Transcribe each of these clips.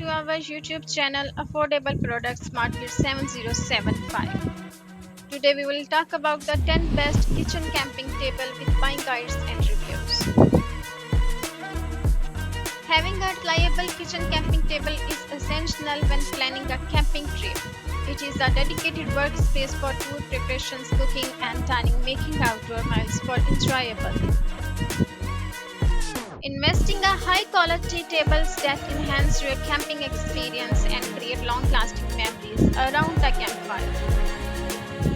to our YouTube channel Affordable Products Market 7075. Today we will talk about the 10 best kitchen camping table with buying guides and reviews. Having a reliable kitchen camping table is essential when planning a camping trip. It is a dedicated workspace for food preparations, cooking and dining, making outdoor meals for enjoyable. Investing a high quality tables that enhance your camping experience and create long lasting memories around the campfire.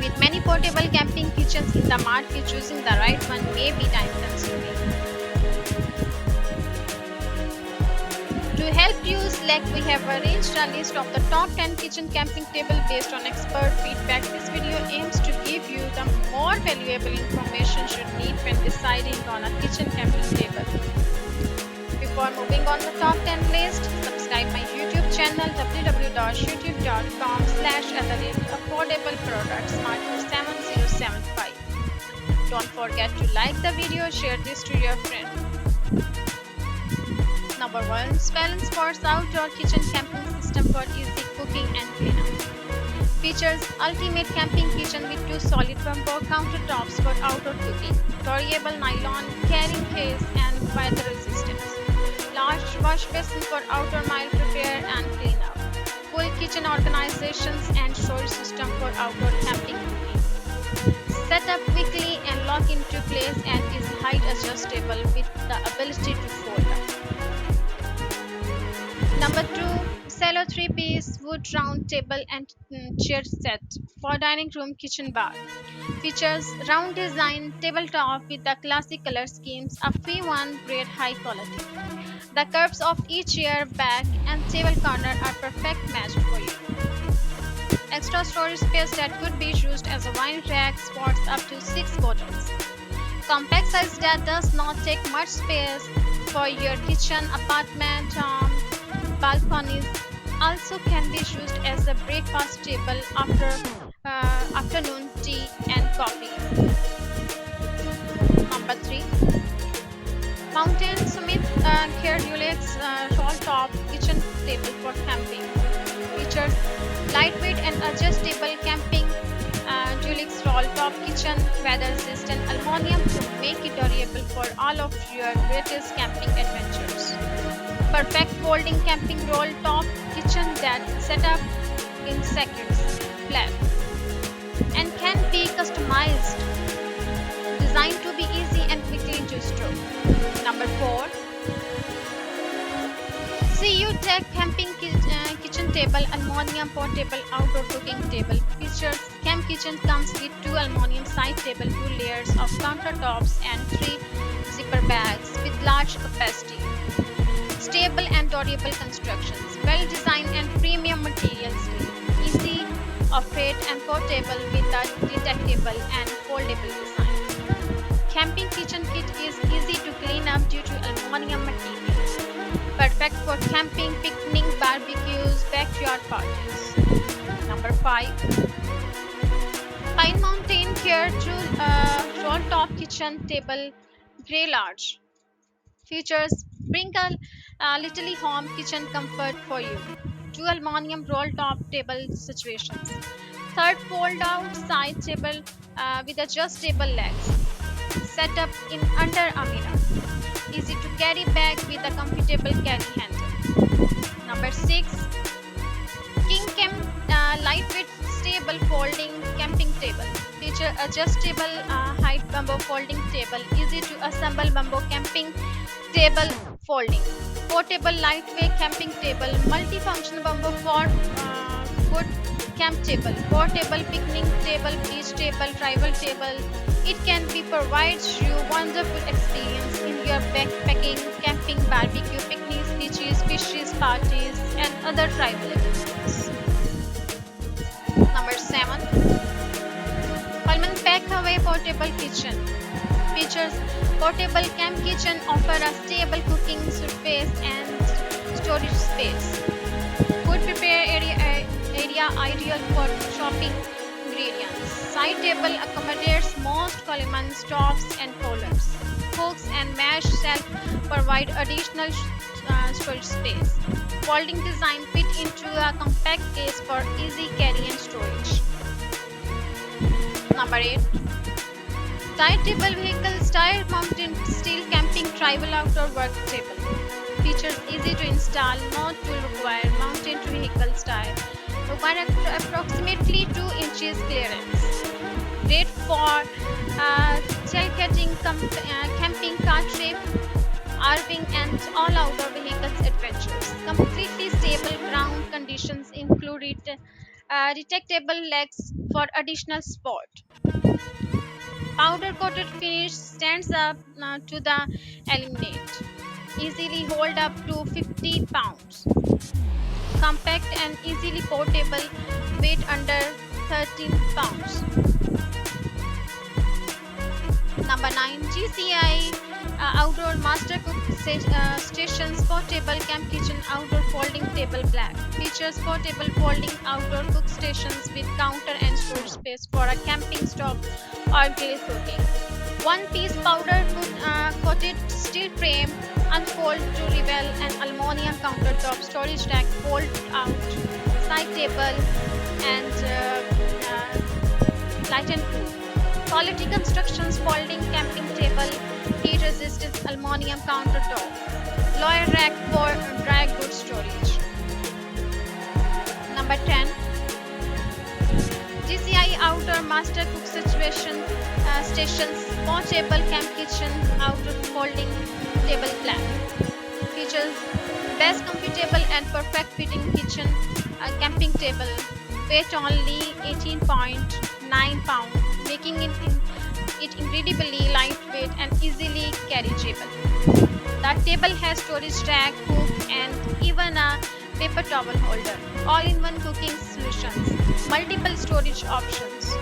With many portable camping kitchens in the market, choosing the right one may be time consuming. To help you select, we have arranged a list of the top 10 kitchen camping table based on expert feedback. This video aims to give you the more valuable information you need when deciding on a kitchen camping table. Before moving on the top 10 list, subscribe my YouTube channel www.youtube.com/affordableproducts market 7075. Don't forget to like the video, share this to your friends. Number 1. SylvanSport's outdoor kitchen camping system for easy cooking and cleanup. Features ultimate camping kitchen with 2 solid bamboo countertops for outdoor cooking, durable nylon carrying case and weather resistance, large wash basin for outdoor meal prepare and cleanup, full kitchen organizations and storage system for outdoor camping cooking. Set up quickly and lock into place and is height adjustable with the ability to fold up. Number 2. VECELO 3-piece wood round table and chair set for dining room kitchen bar. Features round design tabletop with the classic color schemes, a V1 grade high quality. The curves of each chair, back and table corner are perfect match for you. Extra storage space that could be used as a wine rack, sports up to 6 bottles. Compact size that does not take much space for your kitchen, apartment, balconies. Also can be used as a breakfast table after afternoon tea and coffee. Number 3. Mountain Smith Deluxe roll top kitchen table for camping. Features lightweight and adjustable camping Deluxe roll top kitchen, weather resistant aluminum to make it durable for all of your greatest camping adventures. Perfect folding camping roll top kitchen that set up in seconds, flat, and can be customized. Designed to be easy and quickly to store. Number 4. Seeutek camping kitchen table, aluminum portable outdoor cooking table. Features camp kitchen comes with 2 aluminum side table, 2 layers of countertops and 3 zipper bags with large capacity. Stable and durable constructions, well designed and premium materials, easy operate and portable with a detachable and foldable design. Camping kitchen kit is easy to clean up due to aluminum materials. Perfect for camping, picnic, barbecues, backyard parties. Number 5. Pine Mountain Care roll top kitchen table, grey large. Features bring a little home kitchen comfort for you. 2 aluminum roll top table situations. 3rd fold out side table with adjustable legs. Set up in under a mirror. Easy to carry bag with a comfortable carry handle. Number 6. KingCamp lightweight stable folding camping table. Feature adjustable height bamboo folding table. Easy to assemble bamboo camping table folding. Portable lightweight camping table. Multifunction bamboo for wood camp table. Portable picnic table, beach table, tribal table. It can be provides you wonderful experience in your backpacking, camping, barbecue, picnics, beaches, fishes, parties, and other tribal activities. Number 7. Coleman Packaway portable kitchen. Features portable camp kitchen, offer a stable cooking surface and storage space. Food prepare area ideal for shopping ingredients. Side table accommodates most Coleman stoves and coolers. Hooks and mesh shelf provide additional storage space. folding design fit into a compact case for easy carry and storage. Number 8. Tire table vehicles, tire mounted steel camping travel outdoor work table. Features easy to install, no tool required, mounted to vehicle's tire. Require approximately 2 inches clearance. Great for tailgating, camping, car trip, RVing and all outdoor vehicles adventures. Completely stable ground conditions include detectable legs for additional support. Powder coated finish stands up to the eliminate. Easily hold up to 50 pounds. Compact and easily portable, weight under 13 pounds. Number 9. GCI Outdoor Master Cook Stations Portable Camp Kitchen Outdoor Folding Table Black. Features portable folding outdoor cook stations with counter and storage space for a camping stove or grill cooking. One-piece powder coated steel frame, unfold to reveal an aluminum countertop storage rack, fold out side table, and light and cool. Quality constructions, folding camping table, heat resistant aluminum countertop, lower rack for dry goods storage. Number 10. GCI Outdoor Master Cook Stations Portable Camp Kitchen Outdoor Folding Table Black. Features best comfortable and perfect fitting kitchen camping table. Weight only 18.9 pounds, making it incredibly lightweight and easily carryable. The table has storage rack, hook, and even a paper towel holder. All-in-one cooking solutions, multiple storage options.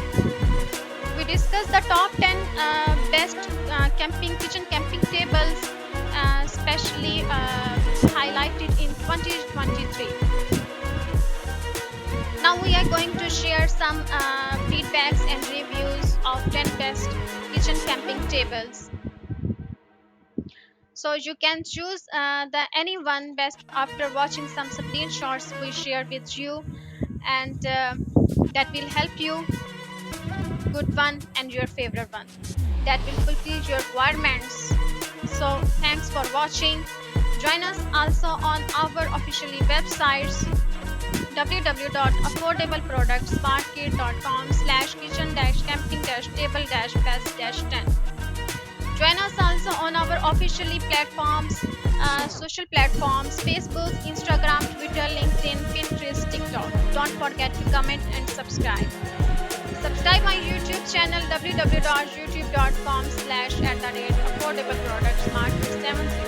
We discussed the top 10 best kitchen camping tables, specially highlighted in 2023. Now we are going to share some feedbacks and reviews of 10 best kitchen camping tables. So you can choose any one best after watching some screenshots we share with you, and that will help you good one and your favorite one that will fulfill your requirements. So thanks for watching. Join us also on our officially websites www.affordablebproductsmarket.com/kitchen-camping-table-best-10. Join us also on our officially platforms, social platforms, Facebook, Instagram, Twitter, LinkedIn, Pinterest, TikTok. Don't forget to comment and subscribe. Subscribe my YouTube channel www.youtube.com/@affordableproductsmarket70.